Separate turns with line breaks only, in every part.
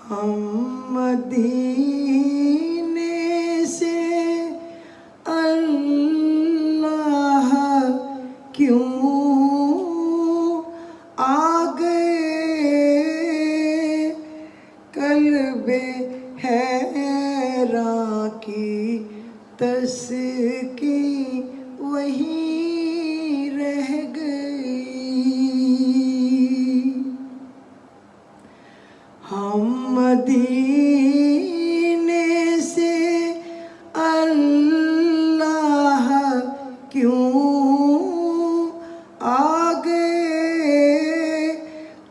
ہم مدینے سے اللہ کیوں آ گئے، قلب حیراں کی تسکین وہیں رہ گئی۔ ہم مدینے سے اللہ کیوں آ گئے،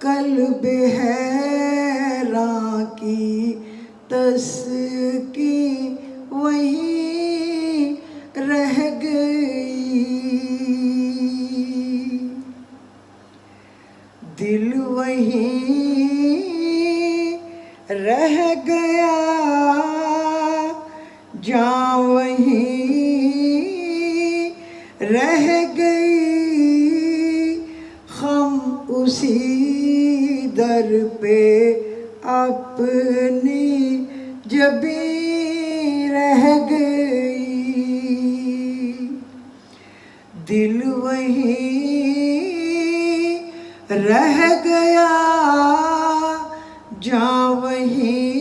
قلب حیراں کی تسکین وہیں رہ گئی۔ دل وہیں رہ گیا، جاں وہیں رہ گئی، خم اسی در پہ اپنی جبیں رہ گئی۔ دل وہیں رہ گیا، جاں وہیں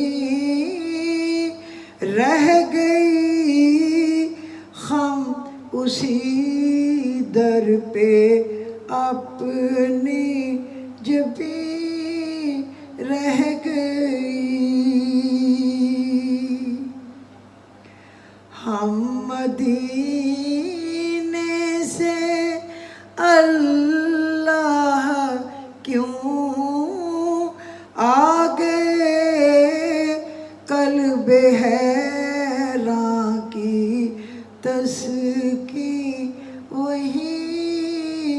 رہ گئی، خم اسی در پہ اپنی جبیں رہ گئی۔ ہم مدینے سے اللہ کیوں آ گئے، قلب حیراں کی تسکین وہیں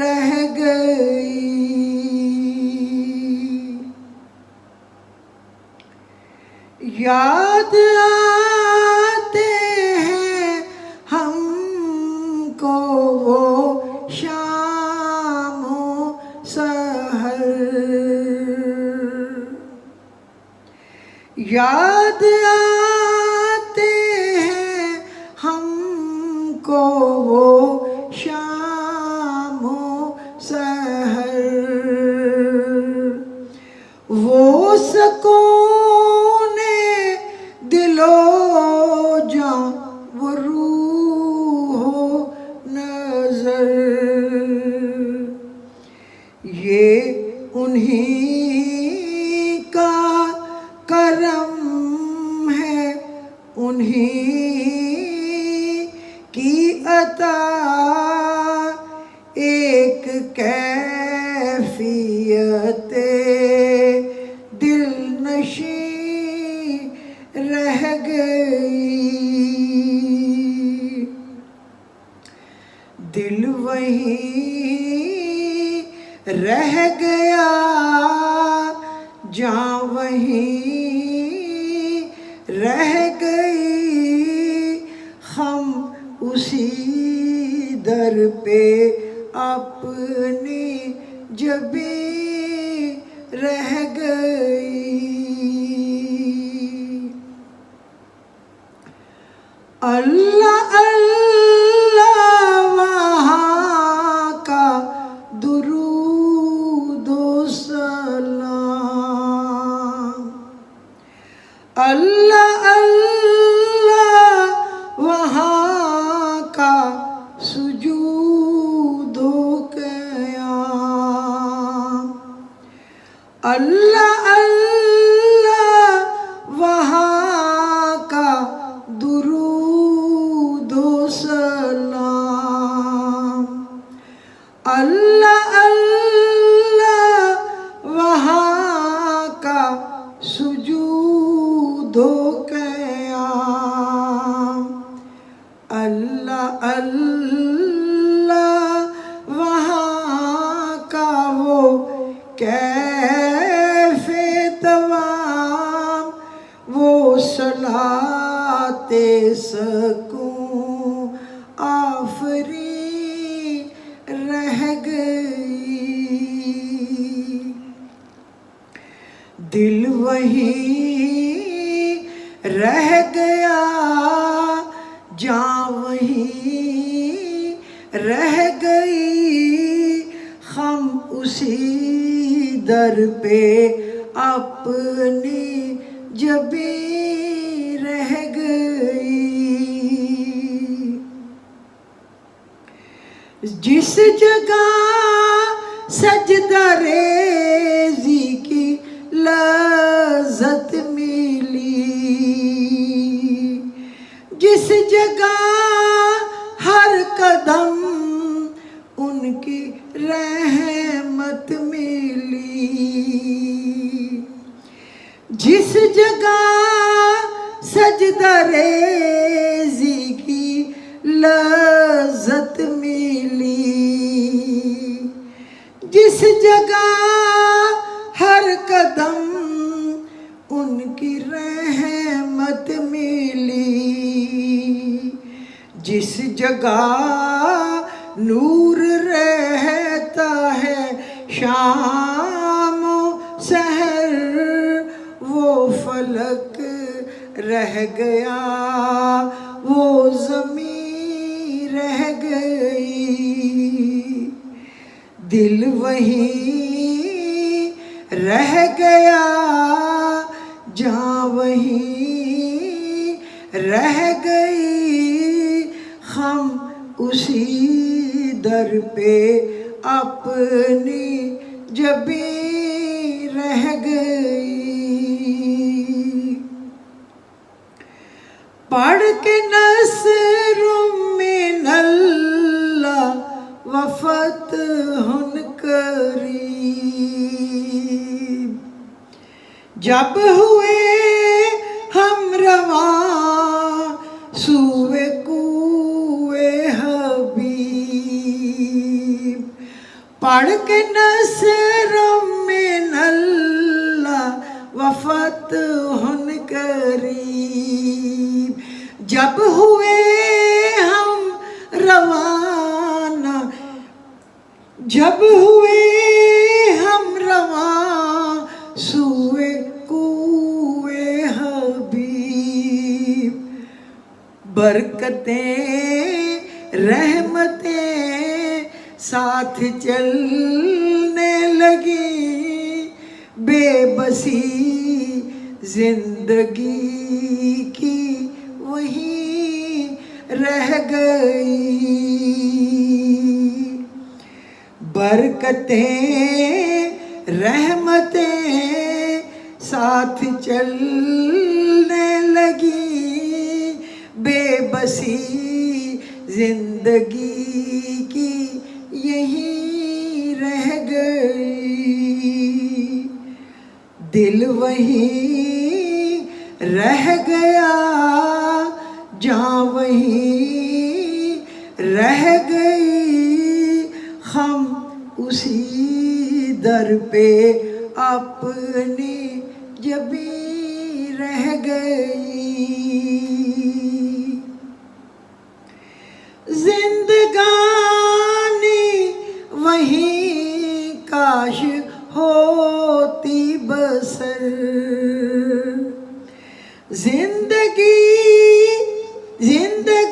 رہ گئی۔ یاد آتے ہیں ہم کو وہ شام و سحر، یاد آتے ہیں ہم کو وہ شام و سحر، وہ سکون دل و جاں، وہ روح و نظر، یہ انہی کا کرم ہے، انہی کی عطا، ایک کیفیت دل نشیں رہ گئی۔ دل وہیں رہ گیا، جاں وہیں رہ گئی، خم اسی در پہ اپنی جبیں رہ گئی۔ اللہ اللہ وہاں کا درود و سلام، اللہ اللہ وہاں کا سجود و قیام، اللہ اللہ وہاں کا درود و سلام، اللہ اللہ وہاں کا سجود و قیام، اللہ اللہ وہاں کا وہ کیف توام، وہ صلاۃ سکون آفرین رہ گئی۔ دل وہیں رہ گیا، جاں وہیں رہ گئی، ہم اسی در پہ اپنی جبیں رہ گئی۔ جس جگہ سجدہ ریزی کی لذت ملی، جس جگہ ہر قدم ان کی رحمت ملی، جس جگہ سجدہ ریزی کی لذت ملی، جس جگہ ہر قدم ان کی رحمت ملی، جس جگہ نور رہتا ہے شام و سحر، وہ فلک رہ گیا، وہ زمین رہ گئی، دل وہیں رہ گیا، جاں وہیں رہ گئی، ہم اسی در پہ اپنی جبیں رہ گئی۔ پڑھ کے نصر من اللہ وفتح قریب، جب ہوئے ہم رواں سوئے کوئے حبیب، پڑھ کے نصر من اللہ وفتح قریب، جب ہوئے ہم روانہ، جب ہوئے ہم رواں سوئے کوئے حبیب، برکتیں رحمتیں ساتھ چلنے لگی، بے بسی زندگی کی وہیں رہ گئی، برکتیں رحمتیں ساتھ چلنے لگی، بے بسی زندگی کی یہیں رہ گئی، دل وہیں رہ گیا، جاں وہیں رہ گئی، ہم اسی در پہ اپنی جبیں رہ گئی، زندگانی وہیں کاش ہوتی بسر،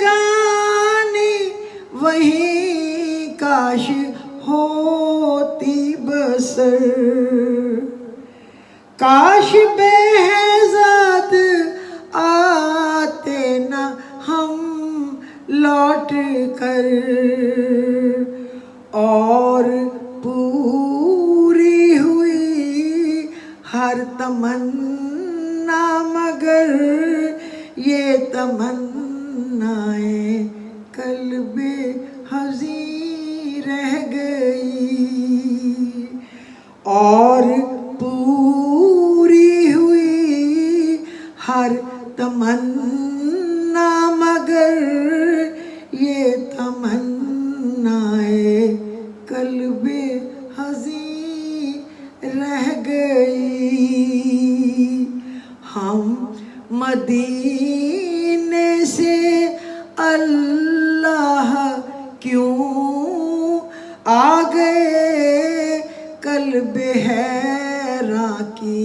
زندگانی وہیں کاش ہوتی بسر، کاش بہزاد آتے نہ ہم لوٹ کر، اور پوری ہوئی ہر تمنا، مگر یہ تمنائیں قلب حزین رہ گئی، اور پوری ہوئی ہر تمنا، مگر یہ تمنائیں قلب حزین رہ گئی، ہم مدینے سے اللہ کیوں آ گئے، قلب حیراں کی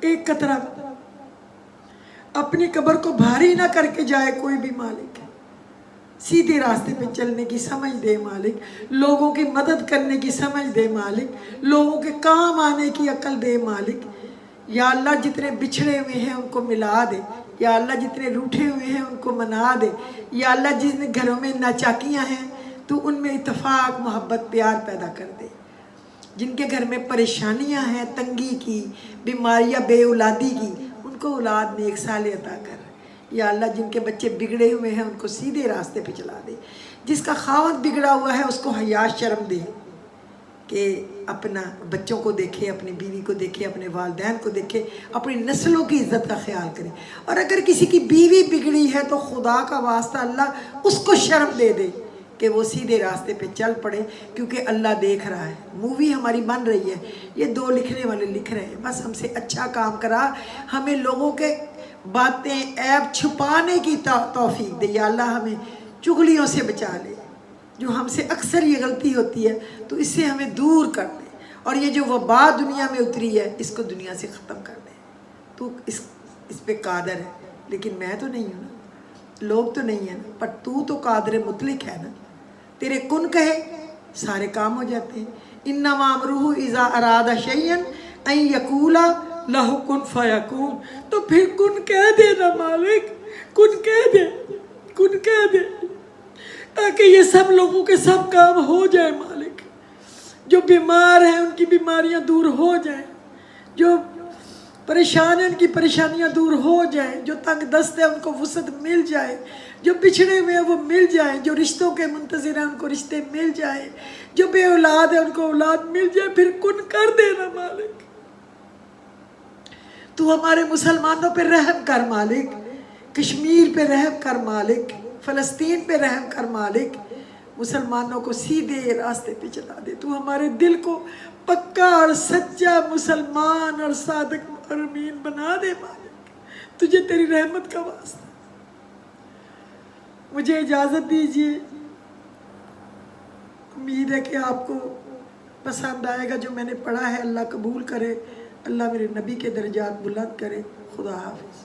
ایک قطرہ اپنی قبر کو بھاری نہ کر کے جائے کوئی بھی مالک، سیدھے راستے پہ چلنے کی سمجھ دے مالک، لوگوں کی مدد کرنے کی سمجھ دے مالک، لوگوں کے کام آنے کی عقل دے مالک۔ یا اللہ جتنے بچھڑے ہوئے ہیں ان کو ملا دے، یا اللہ جتنے روٹھے ہوئے ہیں ان کو منا دے، یا اللہ جن گھروں میں ناچاکیاں ہیں تو ان میں اتفاق محبت پیار پیدا کر دے، جن کے گھر میں پریشانیاں ہیں تنگی کی، بیماریاں بے اولادی کی، ان کو اولاد نیک صالح عطا کر۔ یا اللہ جن کے بچے بگڑے ہوئے ہیں ان کو سیدھے راستے پہ چلا دے، جس کا خاوند بگڑا ہوا ہے اس کو حیا شرم دے کہ اپنا بچوں کو دیکھے، اپنی بیوی کو دیکھے، اپنے والدین کو دیکھے، اپنی نسلوں کی عزت کا خیال کرے۔ اور اگر کسی کی بیوی بگڑی ہے تو خدا کا واسطہ اللہ اس کو شرم دے دے کہ وہ سیدھے راستے پہ چل پڑے، کیونکہ اللہ دیکھ رہا ہے۔ مووی ہماری بن رہی ہے، یہ دو لکھنے والے لکھ رہے ہیں، بس ہم سے اچھا کام کرا، ہمیں لوگوں کے باتیں عیب چھپانے کی توفیق دے۔ یا اللہ ہمیں چغلیوں سے بچا لے، جو ہم سے اکثر یہ غلطی ہوتی ہے تو اس سے ہمیں دور کر دے، اور یہ جو وبا دنیا میں اتری ہے اس کو دنیا سے ختم کر دے۔ تو اس پہ قادر ہے، لیکن میں تو نہیں ہوں نا، لوگ تو نہیں ہیں نا، پر تو قادر مطلق ہے نا، تیرے کن کہے سارے کام ہو جاتے ہیں۔ انما امرہ اذا اراد شیئا ان یقول لہ کن فیکون، تو پھر کن کہہ دے نا مالک، کن کہہ دے، کن کہہ دے، تاکہ یہ سب لوگوں کے سب کام ہو جائے مالک۔ جو بیمار ہیں ان کی بیماریاں دور ہو جائیں، جو پریشان ہیں ان کی پریشانیاں دور ہو جائیں، جو تنگ دست ہیں ان کو وسعت مل جائے، جو بچھڑے ہوئے ہیں وہ مل جائیں، جو رشتوں کے منتظر ہیں ان کو رشتے مل جائیں، جو بے اولاد ہیں ان کو اولاد مل جائے۔ پھر کن کر دینا مالک، تو ہمارے مسلمانوں پہ رحم کر مالک، کشمیر پہ رحم کر مالک، فلسطین پہ رحم کر مالک، مسلمانوں کو سیدھے راستے پہ چلا دے۔ تو ہمارے دل کو پکا اور سچا مسلمان اور صادق مؤمن بنا دے مالک، تجھے تیری رحمت کا واسطہ۔ مجھے اجازت دیجیے، امید ہے کہ آپ کو پسند آئے گا جو میں نے پڑھا ہے۔ اللہ قبول کرے، اللہ میرے نبی کے درجات بلند کرے۔ خدا حافظ۔